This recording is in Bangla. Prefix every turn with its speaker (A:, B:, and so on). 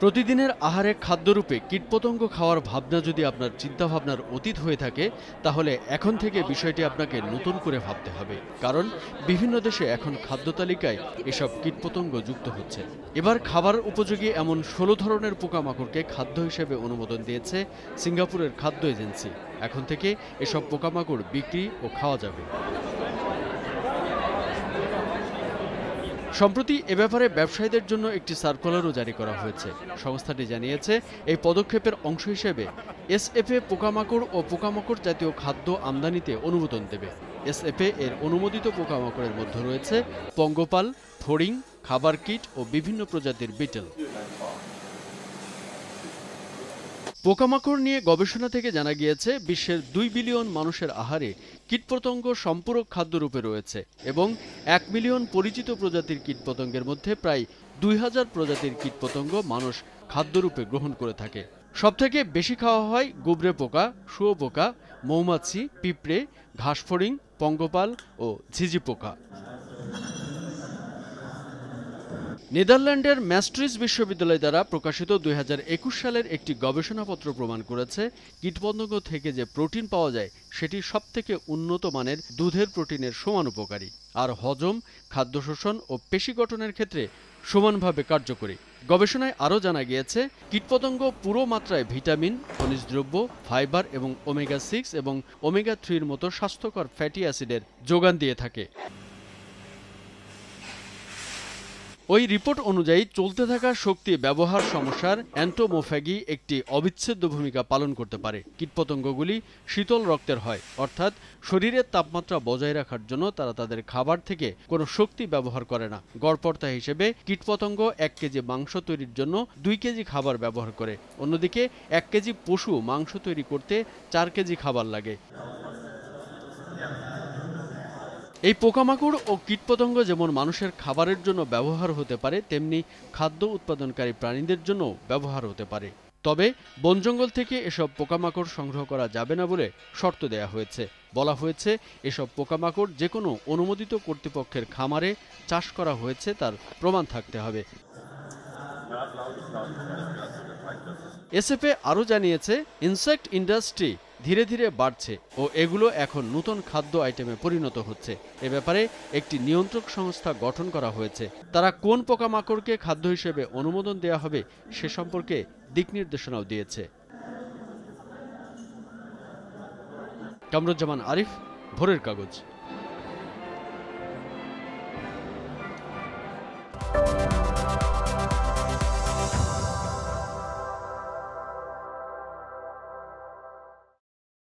A: প্রতিদিনের আহারে খাদ্যরূপে কীটপতঙ্গ খাওয়ার ভাবনা যদি আপনার চিন্তাভাবনার অতীত হয়ে থাকে, তাহলে এখন থেকে বিষয়টি আপনাকে নতুন করে ভাবতে হবে। কারণ বিভিন্ন দেশে এখন খাদ্য তালিকায় এসব কীটপতঙ্গ যুক্ত হচ্ছে। এবার খাবার উপযোগী এমন 16 ধরনের পোকামাকড়কে খাদ্য হিসেবে অনুমোদন দিয়েছে সিঙ্গাপুরের খাদ্য এজেন্সি। এখন থেকে এসব পোকামাকড় বিক্রি ও খাওয়া যাবে। সম্প্রতি এ ব্যাপারে ব্যবসায়ীদের জন্য একটি সার্কুলারও জারি করা হয়েছে। সংস্থাটি জানিয়েছে, এই পদক্ষেপের অংশ হিসেবে এসএফএ পোকামাকড় ও পোকামাকড় জাতীয় খাদ্য আমদানিতে অনুমোদন দেবে। এসএফএ এর অনুমোদিত পোকামাকড়ের মধ্যে রয়েছে পঙ্গপাল, ফড়িং, খাবার কীট ও বিভিন্ন প্রজাতির বিটেল। পোকামাকড় নিয়ে গবেষণা থেকে জানা গিয়েছে, বিশ্বের 2 বিলিয়ন মানুষের আহারে কীটপতঙ্গ সম্পূরক খাদ্যরূপে রয়েছে এবং 1 মিলিয়ন পরিচিত প্রজাতির কীটপতঙ্গের মধ্যে প্রায় 2000 প্রজাতির কীটপতঙ্গ মানুষ খাদ্যরূপে গ্রহণ করে থাকে। সবথেকে বেশি খাওয়া হয় গুবরে পোকা, শুঁয়োপোকা, মৌমাছি, পিঁপড়ে, ঘাসফড়িং, পঙ্গপাল ও ঝিঝি পোকা। নেদারল্যান্ডের ম্যাস্ট্রিজ বিশ্ববিদ্যালয় দ্বারা প্রকাশিত 2021 সালের একটি গবেষণাপত্র প্রমাণ করেছে, কীটপতঙ্গ থেকে যে প্রোটিন পাওয়া যায় সেটি সবথেকে উন্নত মানের দুধের প্রোটিনের সমানুপকারী, আর হজম, খাদ্য শোষণ ও পেশি গঠনের ক্ষেত্রে সমানভাবে কার্যকরী। গবেষণায় আরও জানা গিয়েছে, কীটপতঙ্গ পুরো মাত্রায় ভিটামিন, খনিজ দ্রব্য, ফাইবার এবং ওমেগা 6 এবং ওমেগা 3-র মতো স্বাস্থ্যকর ফ্যাটি অ্যাসিডের যোগান দিয়ে থাকে। ওই রিপোর্ট অনুযায়ী চলতে থাকা শক্তি ব্যবহার সমস্যার অ্যান্টোমোফ্যাগি একটি অবিচ্ছেদ্য ভূমিকা পালন করতে পারে। কীটপতঙ্গগুলি শীতল রক্তের হয়, অর্থাৎ শরীরের তাপমাত্রা বজায় রাখার জন্য তারা তাদের খাবার থেকে কোনো শক্তি ব্যবহার করে না। গড়পড়তা হিসেবে কীটপতঙ্গ 1 কেজি মাংস তৈরির জন্য 2 কেজি খাবার ব্যবহার করে। অন্যদিকে 1 কেজি পশু মাংস তৈরি করতে 4 কেজি খাবার লাগে। এই পোকামাকড় ও কীটপতঙ্গ যেমন মানুষের খাবারের জন্য ব্যবহার হতে পারে, তেমনি খাদ্য উৎপাদনকারী প্রাণীদের জন্য ব্যবহার হতে পারে। তবে বনজঙ্গল থেকে এসব পোকামাকড় সংগ্রহ করা যাবে না বলে শর্ত দেয়া হয়েছে। বলা হয়েছে, এসব পোকামাকড় যে কোনো অনুমোদিত কর্তৃপক্ষের খামারে চাষ করা হয়েছে তার প্রমাণ থাকতে হবে। এসএফএ আরও জানিয়েছে, ইনসেক্ট ইন্ডাস্ট্রি ধীরে ধীরে বাড়ছে ও এগুলো এখন নতুন খাদ্য আইটেমে পরিণত হচ্ছে। এ ব্যাপারে একটি নিয়ন্ত্রক সংস্থা গঠন করা হয়েছে। তারা কোন পোকামাকড়কে খাদ্য হিসেবে অনুমোদন দেওয়া হবে সে সম্পর্কে দিক নির্দেশনাও দিয়েছে। কামরুজ্জামান আরিফ, ভোরের কাগজ।